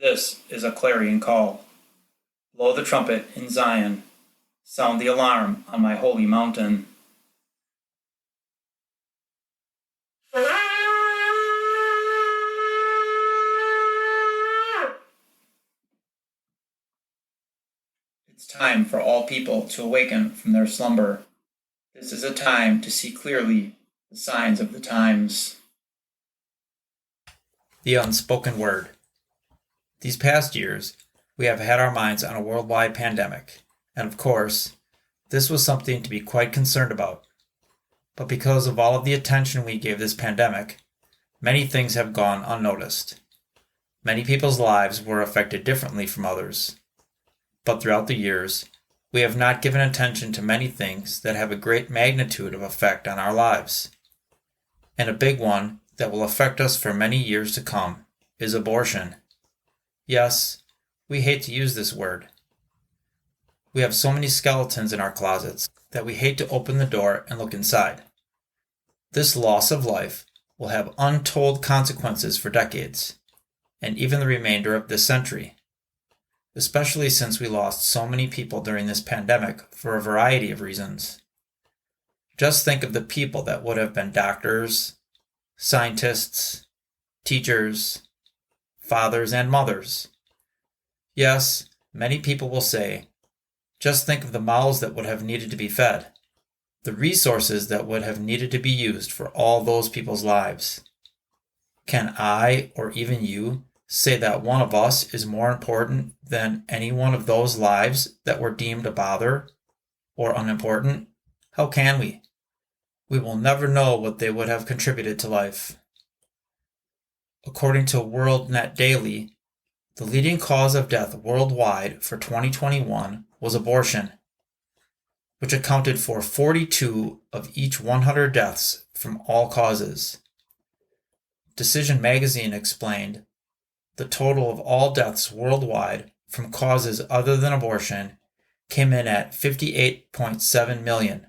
This is a clarion call. Blow the trumpet in Zion. Sound the alarm on my holy mountain. It's time for all people to awaken from their slumber. This is a time to see clearly the signs of the times. The Unspoken Word. These past years, we have had our minds on a worldwide pandemic, and of course, this was something to be quite concerned about. But because of all of the attention we gave this pandemic, many things have gone unnoticed. Many people's lives were affected differently from others. But throughout the years, we have not given attention to many things that have a great magnitude of effect on our lives. And a big one that will affect us for many years to come is abortion. Yes, we hate to use this word. We have so many skeletons in our closets that we hate to open the door and look inside. This loss of life will have untold consequences for decades, and even the remainder of this century, especially since we lost so many people during this pandemic for a variety of reasons. Just think of the people that would have been doctors, scientists, teachers, fathers, and mothers. Yes, many people will say, just think of the mouths that would have needed to be fed, the resources that would have needed to be used for all those people's lives. Can I, or even you, say that one of us is more important than any one of those lives that were deemed a bother or unimportant? How can we? We will never know what they would have contributed to life. According to WorldNet Daily, the leading cause of death worldwide for 2021 was abortion, which accounted for 42 of each 100 deaths from all causes. Decision magazine explained, the total of all deaths worldwide from causes other than abortion came in at 58.7 million,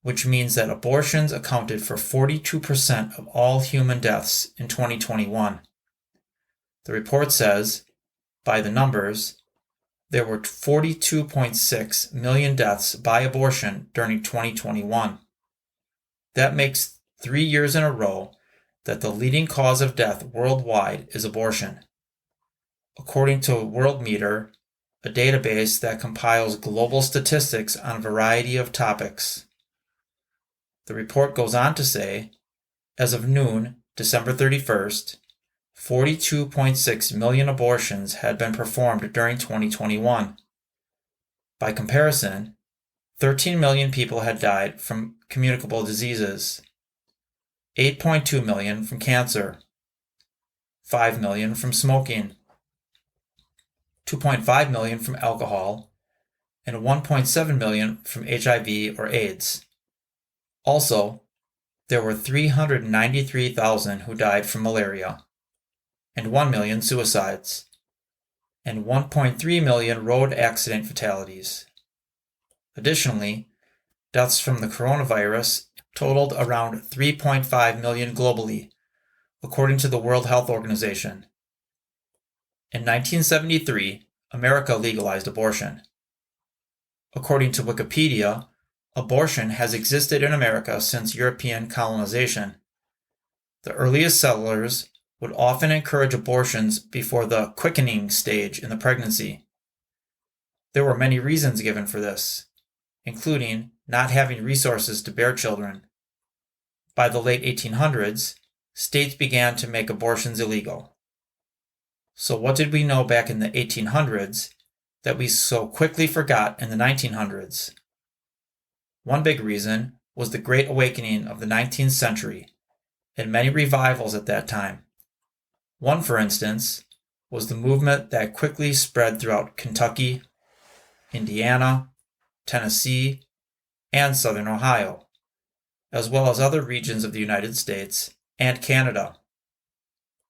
which means that abortions accounted for 42% of all human deaths in 2021. The report says, by the numbers, there were 42.6 million deaths by abortion during 2021. That makes 3 years in a row that the leading cause of death worldwide is abortion. According to Worldmeter, a database that compiles global statistics on a variety of topics. The report goes on to say, as of noon, December 31st, 42.6 million abortions had been performed during 2021. By comparison, 13 million people had died from communicable diseases, 8.2 million from cancer, 5 million from smoking, 2.5 million from alcohol, and 1.7 million from HIV or AIDS. Also, there were 393,000 who died from malaria, and 1 million suicides, and 1.3 million road accident fatalities. Additionally, deaths from the coronavirus totaled around 3.5 million globally, according to the World Health Organization. In 1973, America legalized abortion. According to Wikipedia, abortion has existed in America since European colonization. The earliest settlers would often encourage abortions before the quickening stage in the pregnancy. There were many reasons given for this, including not having resources to bear children. By the late 1800s, states began to make abortions illegal. So what did we know back in the 1800s that we so quickly forgot in the 1900s? One big reason was the Great Awakening of the 19th century and many revivals at that time. One, for instance, was the movement that quickly spread throughout Kentucky, Indiana, Tennessee, and southern Ohio, as well as other regions of the United States and Canada.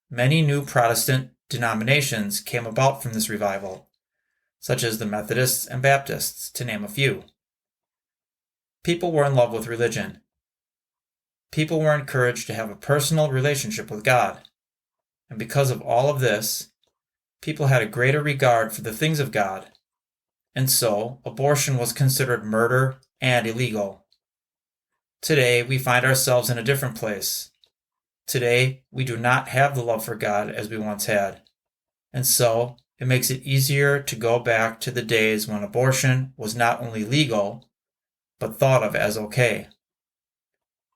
Many new Protestant denominations came about from this revival, such as the Methodists and Baptists, to name a few. People were in love with religion. People were encouraged to have a personal relationship with God. And because of all of this, people had a greater regard for the things of God, and so abortion was considered murder and illegal. Today, we find ourselves in a different place. Today, we do not have the love for God as we once had, and so it makes it easier to go back to the days when abortion was not only legal, but thought of as okay,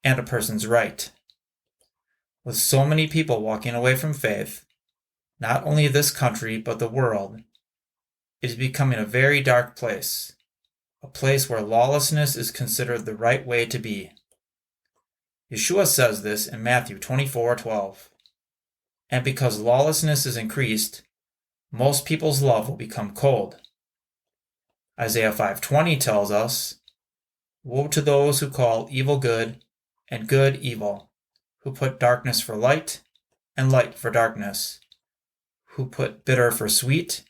and a person's right. With so many people walking away from faith, not only this country but the world, it is becoming a very dark place, a place where lawlessness is considered the right way to be. Yeshua says this in Matthew 24:12. And because lawlessness is increased, most people's love will become cold. Isaiah 5:20 tells us, Woe to those who call evil good and good evil, who put darkness for light and light for darkness, who put bitter for sweet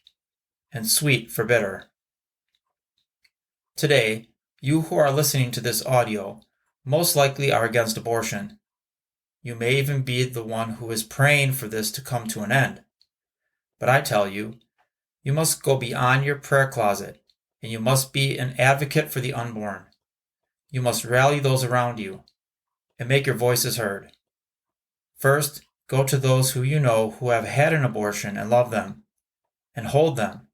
and sweet for bitter. Today, you who are listening to this audio most likely are against abortion. You may even be the one who is praying for this to come to an end. But I tell you, you must go beyond your prayer closet, and you must be an advocate for the unborn. You must rally those around you and make your voices heard. First, go to those who you know who have had an abortion and love them, and hold them,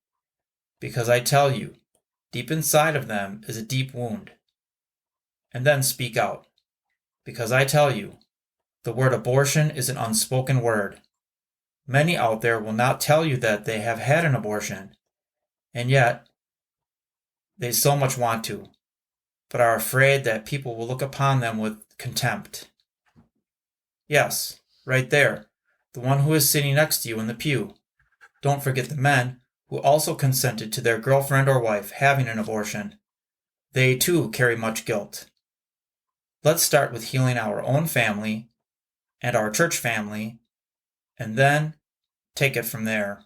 because I tell you, deep inside of them is a deep wound. And then speak out, because I tell you, the word abortion is an unspoken word. Many out there will not tell you that they have had an abortion, and yet they so much want to, but are afraid that people will look upon them with contempt. Yes, right there, the one who is sitting next to you in the pew. Don't forget the men who also consented to their girlfriend or wife having an abortion. They too carry much guilt. Let's start with healing our own family and our church family, and then take it from there.